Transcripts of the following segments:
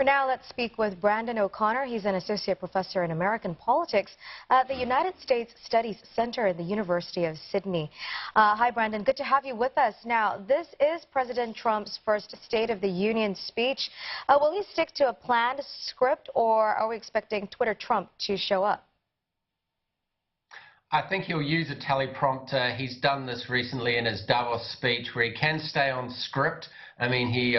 For now, let's speak with Brendon O'Connor. He's an associate professor in American politics at the United States Studies Center at the University of Sydney. Hi, Brendon. Good to have you with us. Now, this is President Trump's first State of the Union speech. Will he stick to a planned script, or are we expecting Twitter Trump to show up? I think he'll use a teleprompter. He's done this recently in his Davos speech where he can stay on script. I mean, he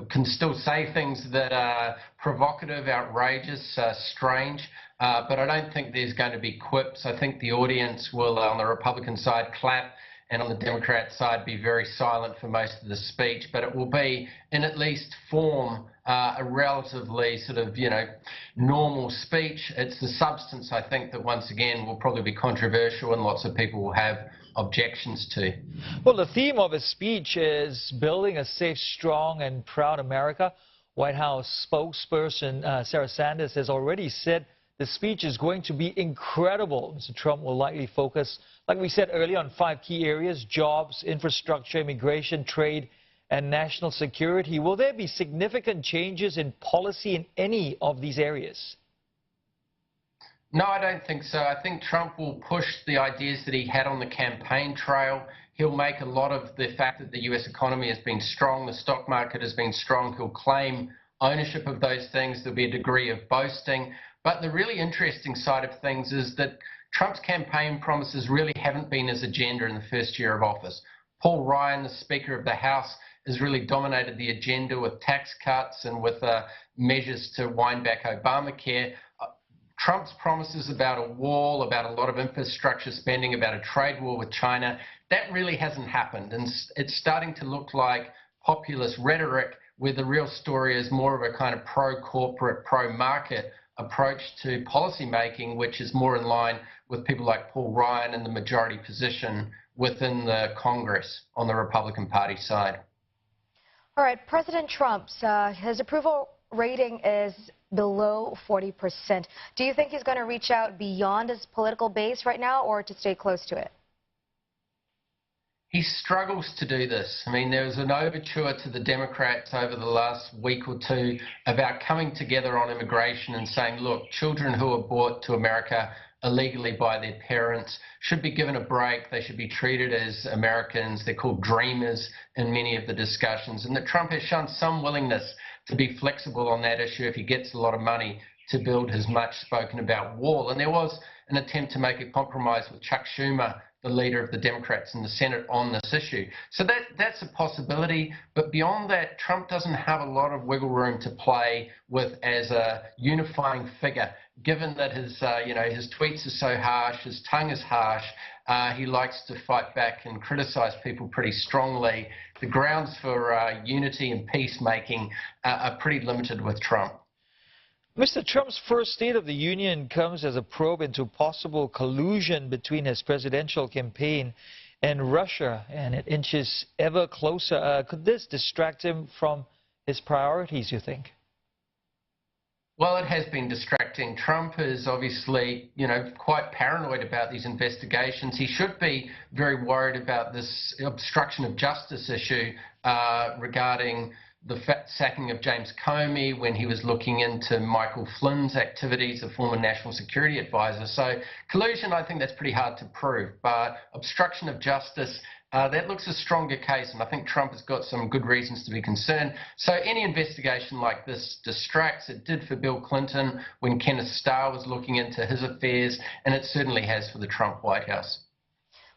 can still say things that are provocative, outrageous, strange, but I don't think there's going to be quips. I think the audience will, on the Republican side, clap, and on the Democrat side, be very silent for most of the speech, but it will be, in at least form, a relatively sort of, normal speech. It's the substance, I think, that once again will probably be controversial and lots of people will have objections to. Well, the theme of his speech is building a safe, strong, and proud America. White House spokesperson Sarah Sanders has already said the speech is going to be incredible. Mr. Trump will likely focus, like we said earlier, on 5 key areas: jobs, infrastructure, immigration, trade, and national security. Will there be significant changes in policy in any of these areas? No, I don't think so. I think Trump will push the ideas that he had on the campaign trail. He'll make a lot of the fact that the U.S. economy has been strong, the stock market has been strong. He'll claim ownership of those things. There'll be a degree of boasting. But the really interesting side of things is that Trump's campaign promises really haven't been his agenda in the first year of office. Paul Ryan, the Speaker of the House, has really dominated the agenda with tax cuts and with measures to wind back Obamacare. Trump's promises about a wall, about a lot of infrastructure spending, about a trade war with China, that really hasn't happened. And it's starting to look like populist rhetoric where the real story is more of a kind of pro-corporate, pro-market approach to policy making, which is more in line with people like Paul Ryan and the majority position within the Congress on the Republican Party side. All right, President Trump's his approval rating is below 40%. Do you think he's going to reach out beyond his political base right now, or to stay close to it? He struggles to do this. I mean, there was an overture to the Democrats over the last week or two about coming together on immigration and saying, look, children who are brought to America illegally by their parents should be given a break. They should be treated as Americans. They're called dreamers in many of the discussions. And that Trump has shown some willingness to be flexible on that issue if he gets a lot of money to build his much spoken about wall. And there was an attempt to make a compromise with Chuck Schumer, the leader of the Democrats in the Senate, on this issue. So that's a possibility. But beyond that, Trump doesn't have a lot of wiggle room to play with as a unifying figure, given that his tweets are so harsh, his tongue is harsh. He likes to fight back and criticize people pretty strongly. The grounds for unity and peacemaking are pretty limited with Trump. Mr. Trump's first State of the Union comes as a probe into possible collusion between his presidential campaign and Russia, and it inches ever closer. Could this distract him from his priorities, you think? Well, it has been distracting. Trump is obviously, quite paranoid about these investigations. He should be very worried about this obstruction of justice issue regarding the sacking of James Comey when he was looking into Michael Flynn's activities, a former national security advisor. So collusion, I think that's pretty hard to prove. But obstruction of justice, that looks a stronger case, and I think Trump has got some good reasons to be concerned. So any investigation like this distracts. It did for Bill Clinton when Kenneth Starr was looking into his affairs, and it certainly has for the Trump White House.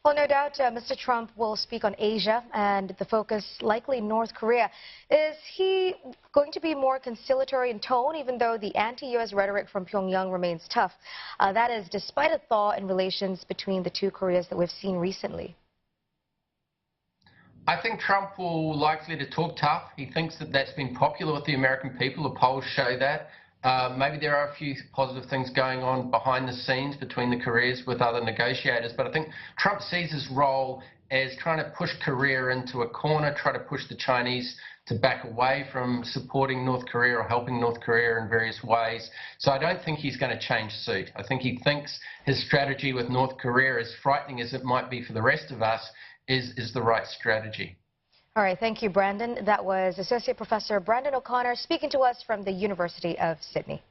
Well, no doubt Mr. Trump will speak on Asia and the focus likely North Korea. Is he going to be more conciliatory in tone, even though the anti-U.S. rhetoric from Pyongyang remains tough? That is, despite a thaw in relations between the two Koreas that we've seen recently. I think Trump will likely to talk tough. He thinks that that's been popular with the American people. The polls show that. Maybe there are a few positive things going on behind the scenes between the Koreas with other negotiators, but I think Trump sees his role as trying to push Korea into a corner, try to push the Chinese to back away from supporting North Korea or helping North Korea in various ways. So I don't think he's going to change suit. I think he thinks his strategy with North Korea, as frightening as it might be for the rest of us, is the right strategy. All right, thank you, Brandon. That was Associate Professor Brendon O'Connor speaking to us from the University of Sydney.